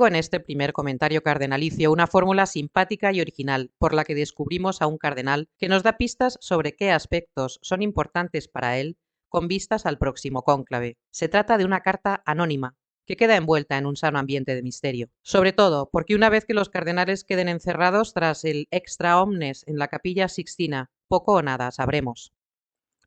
traigo en este primer comentario cardenalicio una fórmula simpática y original por la que descubrimos a un cardenal que nos da pistas sobre qué aspectos son importantes para él con vistas al próximo cónclave. Se trata de una carta anónima que queda envuelta en un sano ambiente de misterio. Sobre todo porque una vez que los cardenales queden encerrados tras el extra omnes en la Capilla Sixtina, poco o nada sabremos.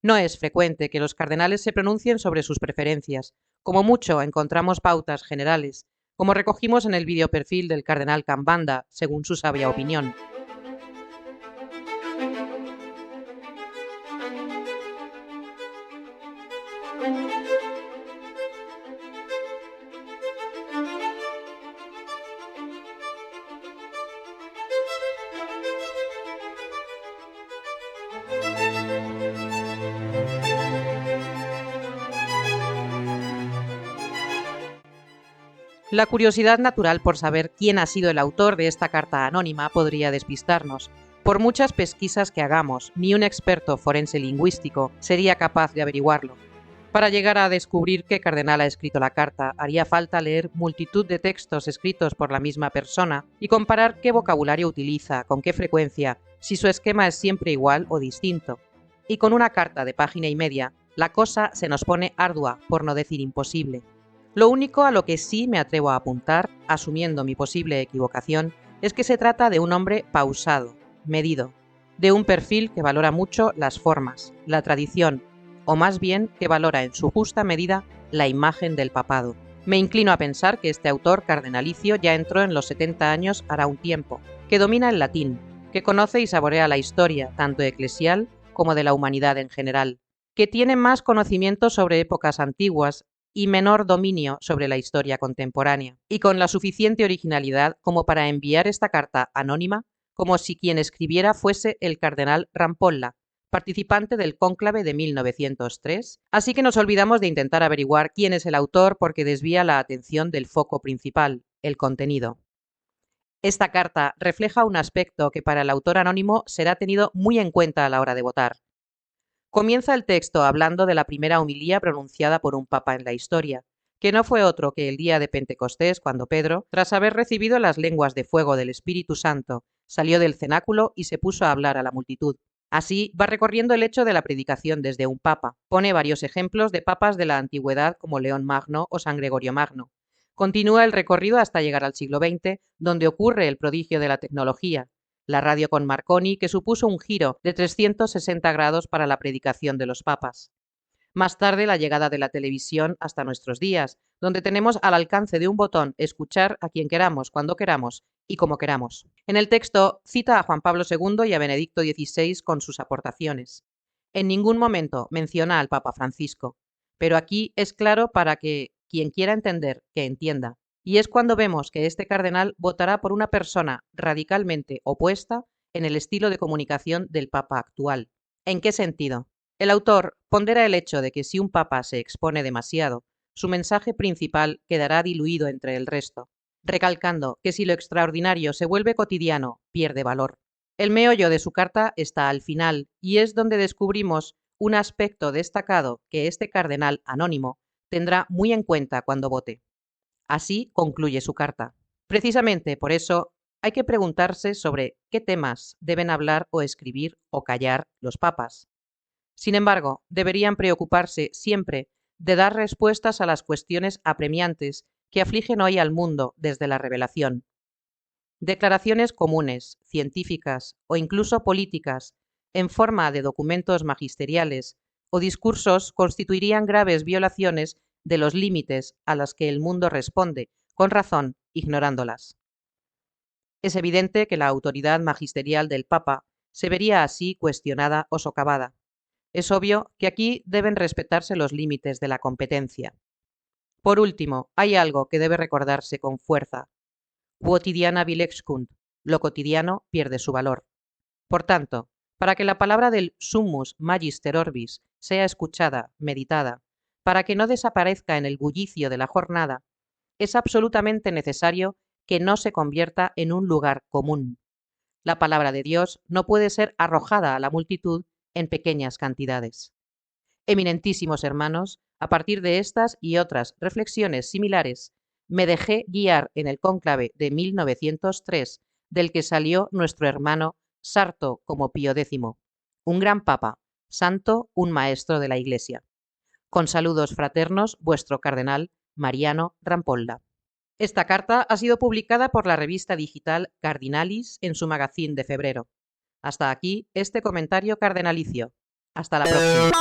No es frecuente que los cardenales se pronuncien sobre sus preferencias. Como mucho encontramos pautas generales, como recogimos en el videoperfil del cardenal Cambanda, según su sabia opinión. La curiosidad natural por saber quién ha sido el autor de esta carta anónima podría despistarnos. Por muchas pesquisas que hagamos, ni un experto forense lingüístico sería capaz de averiguarlo. Para llegar a descubrir qué cardenal ha escrito la carta, haría falta leer multitud de textos escritos por la misma persona y comparar qué vocabulario utiliza, con qué frecuencia, si su esquema es siempre igual o distinto. Y con una carta de página y media, la cosa se nos pone ardua, por no decir imposible. Lo único a lo que sí me atrevo a apuntar, asumiendo mi posible equivocación, es que se trata de un hombre pausado, medido, de un perfil que valora mucho las formas, la tradición, o más bien que valora en su justa medida la imagen del papado. Me inclino a pensar que este autor cardenalicio ya entró en los 70 años hará un tiempo, que domina el latín, que conoce y saborea la historia, tanto eclesial como de la humanidad en general, que tiene más conocimiento sobre épocas antiguas y menor dominio sobre la historia contemporánea, y con la suficiente originalidad como para enviar esta carta anónima, como si quien escribiera fuese el cardenal Rampolla, participante del cónclave de 1903, así que nos olvidamos de intentar averiguar quién es el autor porque desvía la atención del foco principal, el contenido. Esta carta refleja un aspecto que para el autor anónimo será tenido muy en cuenta a la hora de votar. Comienza el texto hablando de la primera homilía pronunciada por un papa en la historia, que no fue otro que el día de Pentecostés, cuando Pedro, tras haber recibido las lenguas de fuego del Espíritu Santo, salió del cenáculo y se puso a hablar a la multitud. Así va recorriendo el hecho de la predicación desde un papa. Pone varios ejemplos de papas de la antigüedad como León Magno o San Gregorio Magno. Continúa el recorrido hasta llegar al siglo XX, donde ocurre el prodigio de la tecnología, la radio con Marconi, que supuso un giro de 360 grados para la predicación de los papas. Más tarde, la llegada de la televisión hasta nuestros días, donde tenemos al alcance de un botón escuchar a quien queramos, cuando queramos y como queramos. En el texto cita a Juan Pablo II y a Benedicto XVI con sus aportaciones. En ningún momento menciona al Papa Francisco, pero aquí es claro para que quien quiera entender, que entienda. Y es cuando vemos que este cardenal votará por una persona radicalmente opuesta en el estilo de comunicación del Papa actual. ¿En qué sentido? El autor pondera el hecho de que si un papa se expone demasiado, su mensaje principal quedará diluido entre el resto, recalcando que si lo extraordinario se vuelve cotidiano, pierde valor. El meollo de su carta está al final y es donde descubrimos un aspecto destacado que este cardenal anónimo tendrá muy en cuenta cuando vote. Así concluye su carta. Precisamente por eso hay que preguntarse sobre qué temas deben hablar o escribir o callar los papas. Sin embargo, deberían preocuparse siempre de dar respuestas a las cuestiones apremiantes que afligen hoy al mundo desde la revelación. Declaraciones comunes, científicas o incluso políticas, en forma de documentos magisteriales o discursos constituirían graves violaciones de los límites a los que el mundo responde, con razón, ignorándolas. Es evidente que la autoridad magisterial del Papa se vería así cuestionada o socavada. Es obvio que aquí deben respetarse los límites de la competencia. Por último, hay algo que debe recordarse con fuerza. Quotidiana vilexcunt, lo cotidiano pierde su valor. Por tanto, para que la palabra del Summus Magister Orbis sea escuchada, meditada, para que no desaparezca en el bullicio de la jornada, es absolutamente necesario que no se convierta en un lugar común. La palabra de Dios no puede ser arrojada a la multitud en pequeñas cantidades. Eminentísimos hermanos, a partir de estas y otras reflexiones similares, Me dejé guiar en el cónclave de 1903, del que salió nuestro hermano Sarto como Pío X, un gran papa, santo, un maestro de la Iglesia. Con saludos fraternos, vuestro cardenal Mariano Rampolla. Esta carta ha sido publicada por la revista digital Cardinalis en su magazín de febrero. Hasta aquí este comentario cardenalicio. Hasta la próxima.